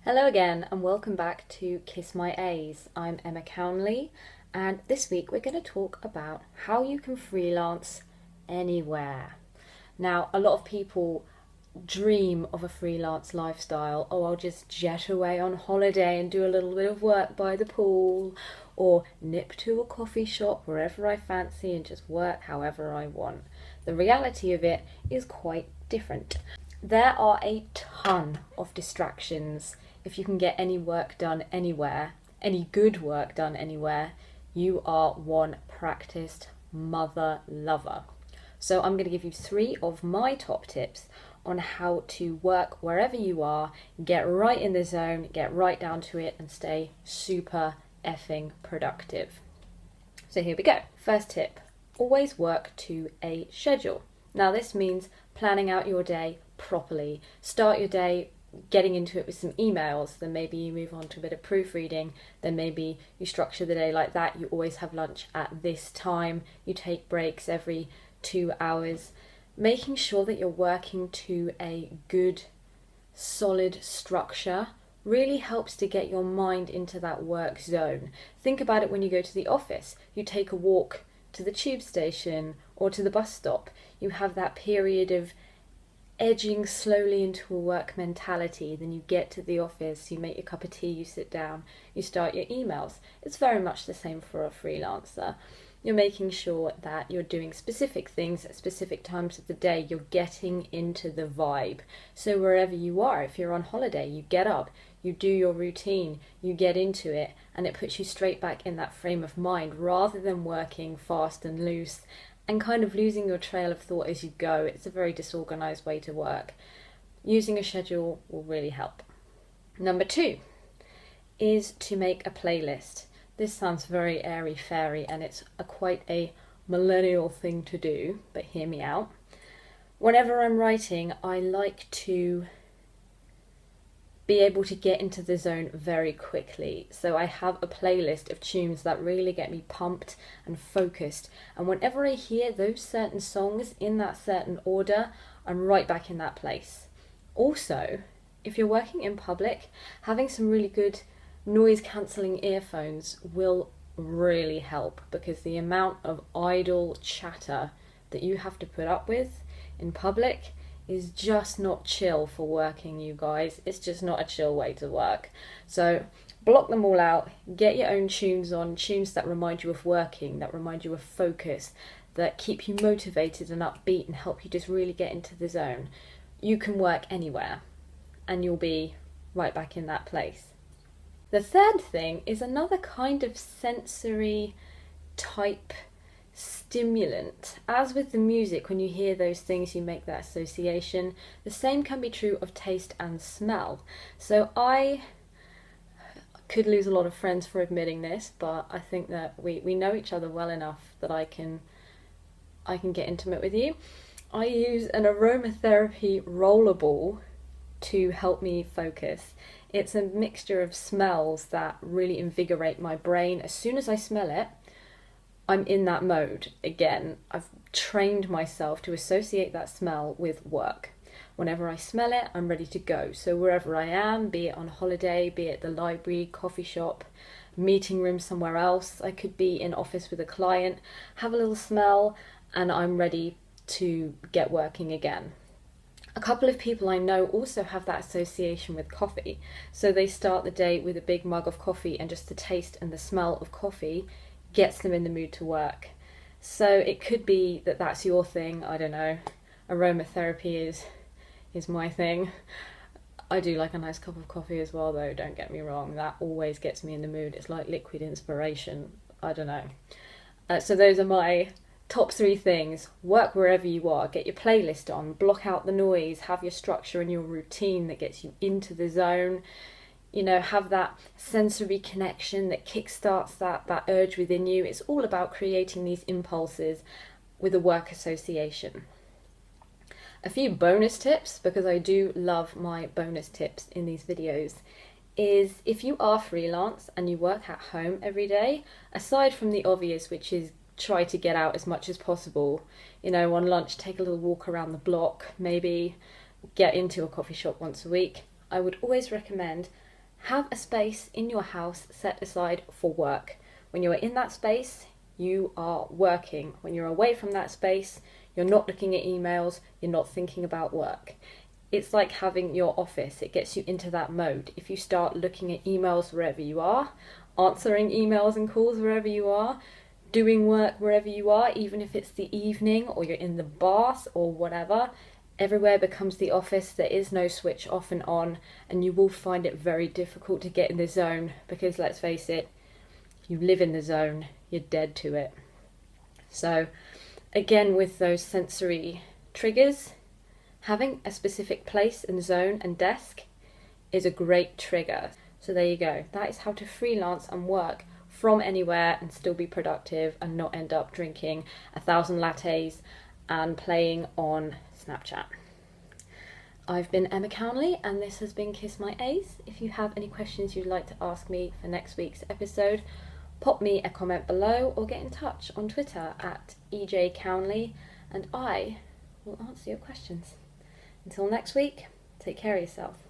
Hello again and welcome back to Kiss My A's. I'm Emma Cownley and this week we're going to talk about how you can freelance anywhere. Now, a lot of people dream of a freelance lifestyle. Oh, I'll just jet away on holiday and do a little bit of work by the pool, or nip to a coffee shop wherever I fancy and just work however I want. The reality of it is quite different. There are a ton of distractions. If you can get any work done anywhere, any good work done anywhere, you are one practiced mother lover. So I'm going to give you 3 of my top tips on how to work wherever you are, get right in the zone, get right down to it, and stay super effing productive. So here we go. First tip, always work to a schedule. Now this means planning out your day properly. Start your day getting into it with some emails, then maybe you move on to a bit of proofreading, then maybe you structure the day like that. You always have lunch at this time, you take breaks every 2 hours, making sure that you're working to a good solid structure really helps to get your mind into that work zone. Think about it when you go to the office. You take a walk to the tube station or to the bus stop. You have that period of edging slowly into a work mentality. Then you get to the office, you make your cup of tea, you sit down, you start your emails. It's very much the same for a freelancer. You're making sure that you're doing specific things at specific times of the day. You're getting into the vibe. So wherever you are, if you're on holiday, you get up, you do your routine, you get into it, and it puts you straight back in that frame of mind rather than working fast and loose and kind of losing your trail of thought as you go. It's a very disorganized way to work. Using a schedule will really help. Number 2 is to make a playlist. This sounds very airy-fairy and it's quite a millennial thing to do, but hear me out. Whenever I'm writing, I like to be able to get into the zone very quickly. So I have a playlist of tunes that really get me pumped and focused. And whenever I hear those certain songs in that certain order, I'm right back in that place. Also, if you're working in public, having some really good noise cancelling earphones will really help, because the amount of idle chatter that you have to put up with in public is just not chill for working, you guys. It's just not a chill way to work. So block them all out, get your own tunes on, tunes that remind you of working, that remind you of focus, that keep you motivated and upbeat and help you just really get into the zone. You can work anywhere and you'll be right back in that place. The third thing is another kind of sensory type stimulant. As with the music, when you hear those things you make that association. The same can be true of taste and smell. So I could lose a lot of friends for admitting this, but I think that we know each other well enough that I can get intimate with you. I use an aromatherapy rollerball to help me focus. It's a mixture of smells that really invigorate my brain. As soon as I smell it, I'm in that mode again. I've trained myself to associate that smell with work. Whenever I smell it, I'm ready to go. So wherever I am, be it on holiday, be it the library, coffee shop, meeting room somewhere else, I could be in office with a client, have a little smell, and I'm ready to get working again. A couple of people I know also have that association with coffee. So they start the day with a big mug of coffee, and just the taste and the smell of coffee gets them in the mood to work. So it could be that that's your thing. I don't know. Aromatherapy is my thing. I do like a nice cup of coffee as well, though, don't get me wrong. That always gets me in the mood. It's like liquid inspiration. I don't know. So those are my top 3 things. Work wherever you are. Get your playlist on. Block out the noise. Have your structure and your routine that gets you into the zone. You know, have that sensory connection that kickstarts that urge within you. It's all about creating these impulses with a work association. A few bonus tips, because I do love my bonus tips in these videos, is if you are freelance and you work at home every day, aside from the obvious, which is try to get out as much as possible, you know, on lunch, take a little walk around the block, maybe get into a coffee shop once a week, I would always recommend Have a space in your house set aside for work. When you're in that space, you are working. When you're away from that space, you're not looking at emails, you're not thinking about work. It's like having your office. It gets you into that mode. If you start looking at emails wherever you are, answering emails and calls wherever you are, doing work wherever you are, even if it's the evening or you're in the bath or whatever, everywhere becomes the office. There is no switch off and on, and you will find it very difficult to get in the zone because, let's face it, if you live in the zone, you're dead to it. So again, with those sensory triggers, having a specific place and zone and desk is a great trigger. So there you go. That is how to freelance and work from anywhere and still be productive and not end up drinking 1,000 lattes and playing on Snapchat. I've been Emma Cownley and this has been Kiss My A's. If you have any questions you'd like to ask me for next week's episode, pop me a comment below or get in touch on Twitter at @EJCownley and I will answer your questions. Until next week, take care of yourself.